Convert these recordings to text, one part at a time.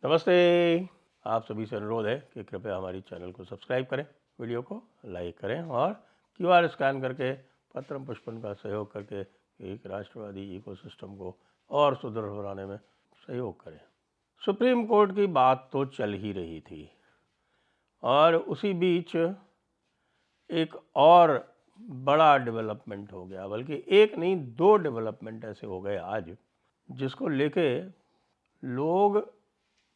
नमस्ते। आप सभी से अनुरोध है कि कृपया हमारी चैनल को सब्सक्राइब करें, वीडियो को लाइक करें और क्यूआर स्कैन करके पत्रम पुष्पन का सहयोग करके एक राष्ट्रवादी इकोसिस्टम को और सुदृढ़ बनाने में सहयोग करें। सुप्रीम कोर्ट की बात तो चल ही रही थी और उसी बीच एक और बड़ा डेवलपमेंट हो गया, बल्कि एक नहीं 2 डेवलपमेंट ऐसे हो गए आज, जिसको लेके लोग,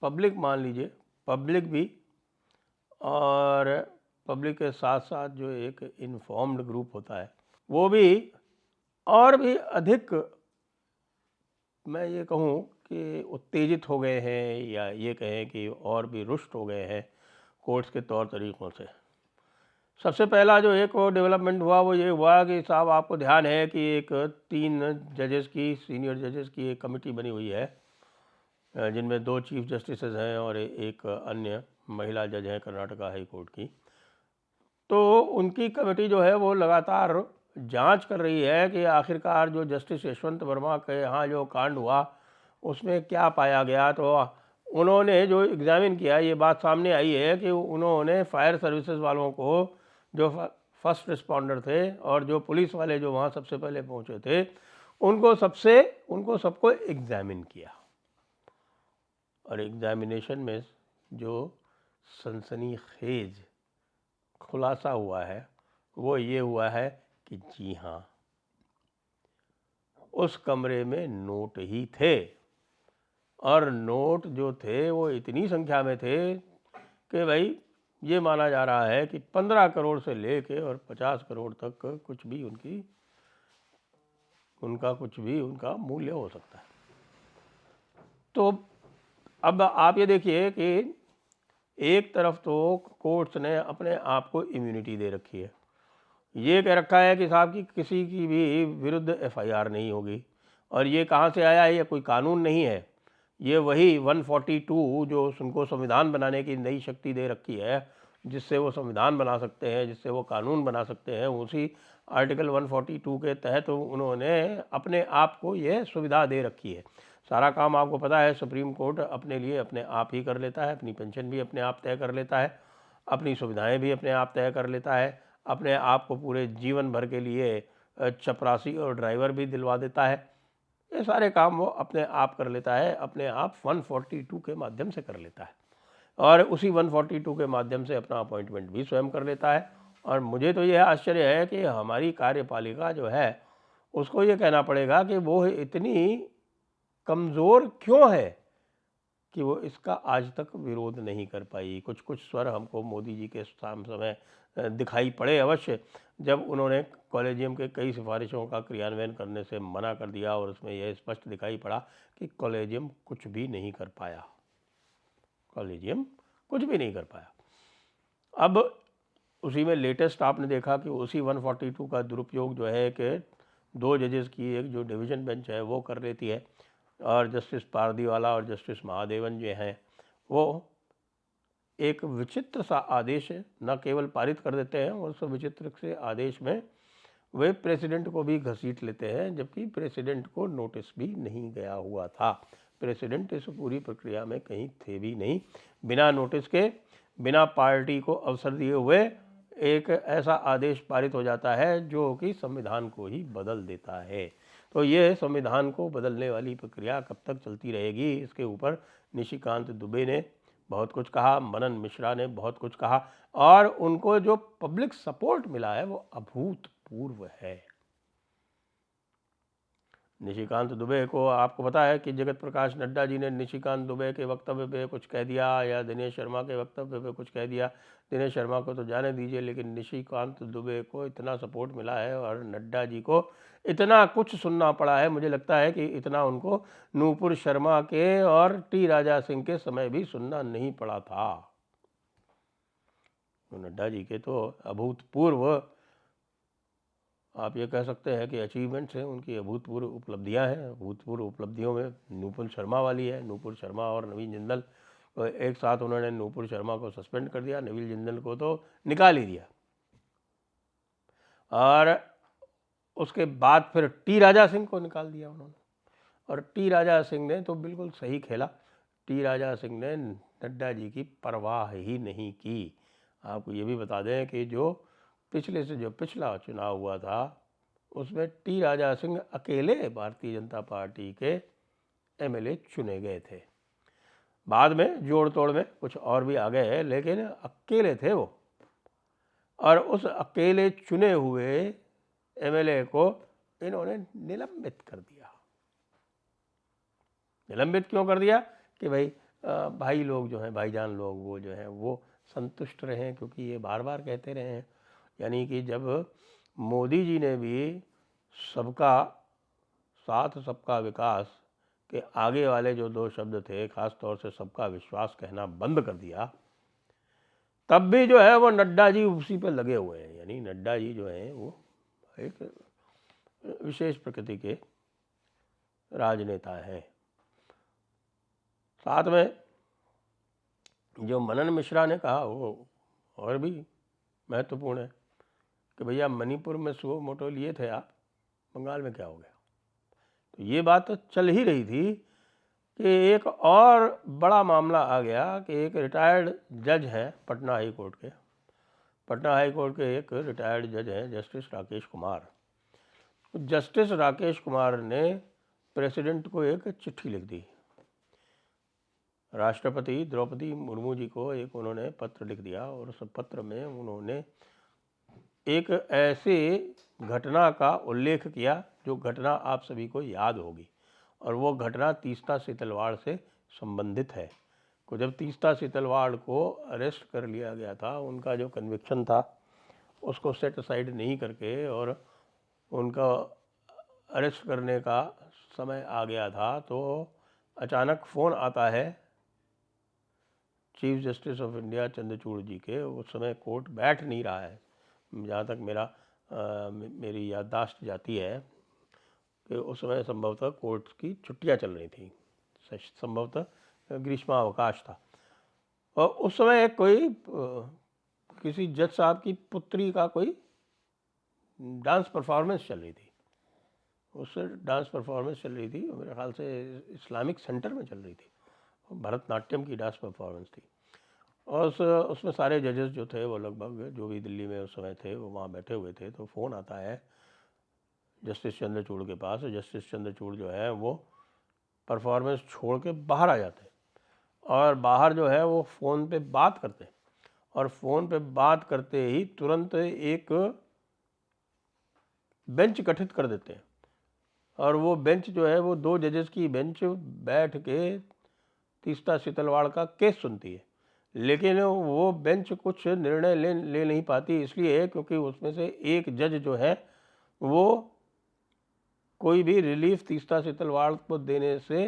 पब्लिक मान लीजिए, पब्लिक भी और पब्लिक के साथ साथ जो एक इन्फॉर्म्ड ग्रुप होता है वो भी और भी अधिक, मैं ये कहूँ कि उत्तेजित हो गए हैं, या ये कहें कि और भी रुष्ट हो गए हैं कोर्ट्स के तौर तरीक़ों से। सबसे पहला जो एक डेवलपमेंट हुआ वो ये हुआ कि साहब आपको ध्यान है कि एक 3 जजेस की, सीनियर जजेस की एक कमेटी बनी हुई है, जिनमें 2 चीफ जस्टिसेस हैं और एक अन्य महिला जज हैं कर्नाटका हाई कोर्ट की। तो उनकी कमेटी जो है वो लगातार जांच कर रही है कि आखिरकार जो जस्टिस यशवंत वर्मा के यहाँ जो कांड हुआ उसमें क्या पाया गया। तो उन्होंने जो एग्ज़ामिन किया, ये बात सामने आई है कि उन्होंने फायर सर्विसेज वालों को, जो फर्स्ट रिस्पॉन्डर थे और जो पुलिस वाले जो वहाँ सबसे पहले पहुँचे थे, उनको सबको एग्ज़ामिन किया। और एग्ज़ामिनेशन में जो सनसनीखेज खुलासा हुआ है वो ये हुआ है कि जी हाँ, उस कमरे में नोट ही थे, और नोट जो थे वो इतनी संख्या में थे कि भाई ये माना जा रहा है कि 15 करोड़ से लेके और 50 करोड़ तक कुछ भी उनका मूल्य हो सकता है। तो अब आप ये देखिए कि एक तरफ तो कोर्ट्स ने अपने आप को इम्यूनिटी दे रखी है, ये कह रखा है कि साहब की किसी की भी विरुद्ध एफआईआर नहीं होगी। और ये कहाँ से आया है? ये कोई कानून नहीं है, ये वही 142 जो उनको संविधान बनाने की नई शक्ति दे रखी है, जिससे वो संविधान बना सकते हैं, जिससे वो कानून बना सकते हैं, उसी आर्टिकल 142 के तहत उन्होंने अपने आप को ये सुविधा दे रखी है। सारा काम आपको पता है सुप्रीम कोर्ट अपने लिए अपने आप ही कर लेता है, अपनी पेंशन भी अपने आप तय कर लेता है, अपनी सुविधाएं भी अपने आप तय कर लेता है, अपने आप को पूरे जीवन भर के लिए चपरासी और ड्राइवर भी दिलवा देता है। ये सारे काम वो अपने आप कर लेता है, अपने आप 142 के माध्यम से कर लेता है, और उसी 142 के माध्यम से अपना अपॉइंटमेंट भी स्वयं कर लेता है। और मुझे तो यह आश्चर्य है कि हमारी कार्यपालिका जो है उसको ये कहना पड़ेगा कि वो इतनी कमज़ोर क्यों है कि वो इसका आज तक विरोध नहीं कर पाई। कुछ कुछ स्वर हमको मोदी जी के समय दिखाई पड़े अवश्य, जब उन्होंने कॉलेजियम के कई सिफारिशों का क्रियान्वयन करने से मना कर दिया, और उसमें यह स्पष्ट दिखाई पड़ा कि कॉलेजियम कुछ भी नहीं कर पाया, कॉलेजियम कुछ भी नहीं कर पाया। अब उसी में लेटेस्ट आपने देखा कि उसी 142 का दुरुपयोग जो है कि 2 जजेस की एक जो डिवीज़न बेंच है वो कर लेती है, और जस्टिस पारदीवाला और जस्टिस महादेवन जो हैं वो एक विचित्र सा आदेश न केवल पारित कर देते हैं, और उस विचित्र से आदेश में वे प्रेसिडेंट को भी घसीट लेते हैं, जबकि प्रेसिडेंट को नोटिस भी नहीं गया हुआ था। प्रेसिडेंट इस पूरी प्रक्रिया में कहीं थे भी नहीं। बिना नोटिस के, बिना पार्टी को अवसर दिए हुए एक ऐसा आदेश पारित हो जाता है जो कि संविधान को ही बदल देता है। तो ये संविधान को बदलने वाली प्रक्रिया कब तक चलती रहेगी, इसके ऊपर निशिकांत दुबे ने बहुत कुछ कहा, मनन मिश्रा ने बहुत कुछ कहा, और उनको जो पब्लिक सपोर्ट मिला है वो अभूतपूर्व है। निशिकांत दुबे को आपको पता है कि जगत प्रकाश नड्डा जी ने निशिकांत दुबे के वक्तव्य पे कुछ कह दिया, या दिनेश शर्मा के वक्तव्य पे कुछ कह दिया। दिनेश शर्मा को तो जाने दीजिए, लेकिन निशिकांत दुबे को इतना सपोर्ट मिला है और नड्डा जी को इतना कुछ सुनना पड़ा है, मुझे लगता है कि इतना उनको नूपुर शर्मा के और टी राजा सिंह के समय भी सुनना नहीं पड़ा था। नड्डा जी के तो अभूतपूर्व, आप ये कह सकते हैं कि अचीवमेंट्स हैं, उनकी अभूतपूर्व उपलब्धियां हैं। अभूतपूर्व उपलब्धियों में नूपुर शर्मा वाली है। नूपुर शर्मा और नवीन जिंदल एक साथ, उन्होंने नूपुर शर्मा को सस्पेंड कर दिया, नवीन जिंदल को तो निकाल ही दिया, और उसके बाद फिर टी राजा सिंह को निकाल दिया उन्होंने। और टी राजा सिंह ने तो बिल्कुल सही खेला। टी राजा सिंह ने नड्डा जी की परवाह ही नहीं की। आपको ये भी बता दें कि जो पिछले से जो पिछला चुनाव हुआ था उसमें टी राजा सिंह अकेले भारतीय जनता पार्टी के एमएलए चुने गए थे। बाद में जोड़ तोड़ में कुछ और भी आ गए, लेकिन अकेले थे वो। और उस अकेले चुने हुए एमएलए को इन्होंने निलंबित कर दिया। निलंबित क्यों कर दिया कि भाई लोग जो हैं, भाईजान लोग वो जो हैं वो संतुष्ट रहें, क्योंकि ये बार बार कहते रहे हैं। यानी कि जब मोदी जी ने भी सबका साथ सबका विकास के आगे वाले जो दो शब्द थे, खास तौर से सबका विश्वास कहना बंद कर दिया, तब भी जो है वो नड्डा जी उसी पे लगे हुए हैं। यानी नड्डा जी जो हैं वो एक विशेष प्रकृति के राजनेता हैं। साथ में जो मनन मिश्रा ने कहा वो और भी महत्वपूर्ण है कि भैया मणिपुर में सुओ मोटो लिए थे आप, बंगाल में क्या हो गया। तो ये बात तो चल ही रही थी कि एक और बड़ा मामला आ गया कि एक रिटायर्ड जज हैं पटना हाई कोर्ट के। पटना हाई कोर्ट के एक रिटायर्ड जज हैं जस्टिस राकेश कुमार। जस्टिस राकेश कुमार ने प्रेसिडेंट को एक चिट्ठी लिख दी। राष्ट्रपति द्रौपदी मुर्मू जी को एक उन्होंने पत्र लिख दिया और उस पत्र में उन्होंने एक ऐसे घटना का उल्लेख किया जो घटना आप सभी को याद होगी, और वो घटना तीस्ता सीतलवाड़ से संबंधित है। को जब तीस्ता सीतलवाड़ को अरेस्ट कर लिया गया था, उनका जो कन्विक्शन था उसको सेट असाइड नहीं करके और उनका अरेस्ट करने का समय आ गया था, तो अचानक फ़ोन आता है chief justice of India Chandrachud ji के। उस समय कोर्ट बैठ नहीं रहा है, जहाँ तक मेरी याददाश्त जाती है कि उस समय संभवतः कोर्ट की छुट्टियाँ चल रही थी, संभवतः ग्रीष्मावकाश था। और उस समय कोई किसी जज साहब की पुत्री का कोई डांस परफॉर्मेंस चल रही थी। उस डांस परफॉर्मेंस चल रही थी, मेरे ख्याल से इस्लामिक सेंटर में चल रही थी, भरतनाट्यम की डांस परफॉर्मेंस थी। और उसमें सारे जजेस जो थे वो लगभग जो भी दिल्ली में उस समय थे वो वहाँ बैठे हुए थे। तो फ़ोन आता है जस्टिस चंद्रचूड़ के पास। जस्टिस चंद्रचूड़ जो है वो परफॉर्मेंस छोड़ के बाहर आ जाते हैं और बाहर जो है वो फ़ोन पे बात करते हैं, और फ़ोन पे बात करते ही तुरंत एक बेंच गठित कर देते हैं। और वो बेंच जो है वो 2 जजेस की बेंच बैठ के तीस्ता सीतलवाड़ का केस सुनती है, लेकिन वो बेंच कुछ निर्णय ले नहीं पाती, इसलिए क्योंकि उसमें से एक जज जो है वो कोई भी रिलीफ तीस्ता सीतलवाड़ को देने से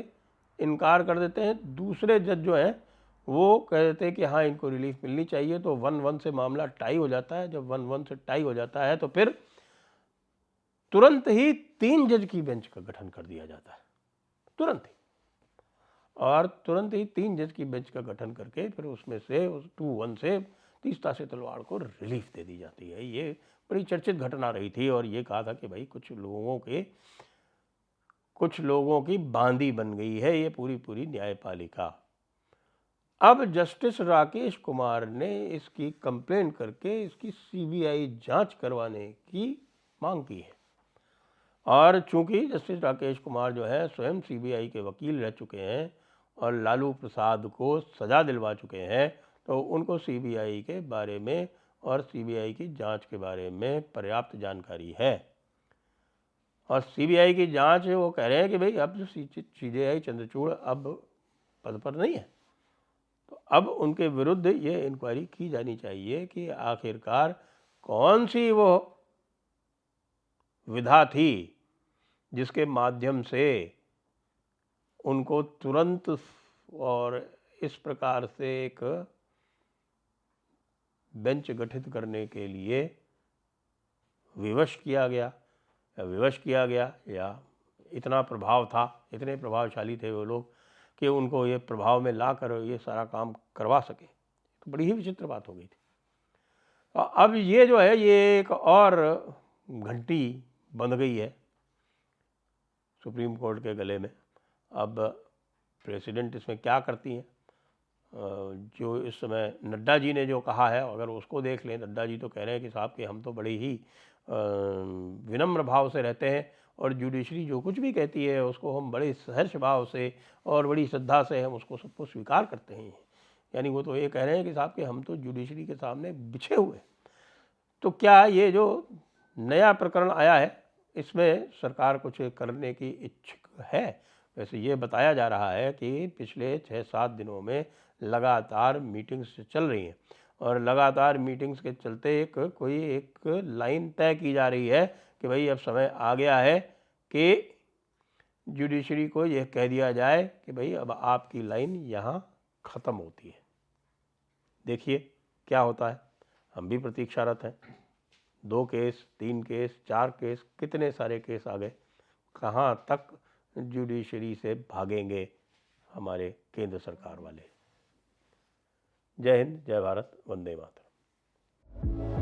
इनकार कर देते हैं। दूसरे जज जो हैं वो कह देते हैं कि हाँ इनको रिलीफ मिलनी चाहिए। तो 1-1 से मामला टाई हो जाता है। जब 1-1 से टाई हो जाता है तो फिर तुरंत ही 3 जज की बेंच का गठन कर दिया जाता है, तुरंत ही। और तुरंत ही 3 जज की बेंच का गठन करके फिर उसमें से 2-1 से तीस्ता सीतलवाड़ को रिलीफ दे दी जाती है। ये बड़ी चर्चित घटना रही थी और ये कहा था कि भाई कुछ लोगों की बांदी बन गई है ये पूरी न्यायपालिका। अब जस्टिस राकेश कुमार ने इसकी कंप्लेन करके इसकी सीबीआई जांच करवाने की मांग की है। और चूंकि जस्टिस राकेश कुमार जो है स्वयं सीबीआई के वकील रह चुके हैं और लालू प्रसाद को सज़ा दिलवा चुके हैं, तो उनको सीबीआई के बारे में और सीबीआई की जांच के बारे में पर्याप्त जानकारी है। और सीबीआई की जांच वो कह रहे हैं कि भाई अब जो सीजेआई चंद्रचूड़ अब पद पर नहीं है, तो अब उनके विरुद्ध ये इंक्वायरी की जानी चाहिए कि आखिरकार कौन सी वो विधा थी जिसके माध्यम से उनको तुरंत और इस प्रकार से एक बेंच गठित करने के लिए विवश किया गया या इतना प्रभाव था, इतने प्रभावशाली थे वो लोग कि उनको ये प्रभाव में ला कर ये सारा काम करवा सके। तो बड़ी ही विचित्र बात हो गई थी। अब ये जो है ये एक और घंटी बंध गई है सुप्रीम कोर्ट के गले में। अब प्रेसिडेंट इसमें क्या करती हैं। जो इस समय नड्डा जी ने जो कहा है, अगर उसको देख लें, नड्डा जी तो कह रहे हैं कि साहब कि हम तो बड़े ही विनम्र भाव से रहते हैं और जुडिशरी जो कुछ भी कहती है उसको हम बड़े सहर्ष भाव से और बड़ी श्रद्धा से हम उसको सबको स्वीकार करते हैं। यानी वो तो ये कह रहे हैं कि साहब कि हम तो जुडिशरी के सामने बिछे हुए। तो क्या ये जो नया प्रकरण आया है इसमें सरकार कुछ करने की इच्छुक है? वैसे ये बताया जा रहा है कि पिछले 6-7 दिनों में लगातार मीटिंग्स चल रही हैं और लगातार मीटिंग्स के चलते एक लाइन तय की जा रही है कि भाई अब समय आ गया है कि जुडिशरी को यह कह दिया जाए कि भाई अब आपकी लाइन यहाँ ख़त्म होती है। देखिए क्या होता है। हम भी प्रतीक्षारत हैं। 2 केस, 3 केस, 4 केस, कितने सारे केस आ गए। कहाँ तक जुडिशरी से भागेंगे हमारे केंद्र सरकार वाले। जय हिंद, जय भारत, वंदे मातरम।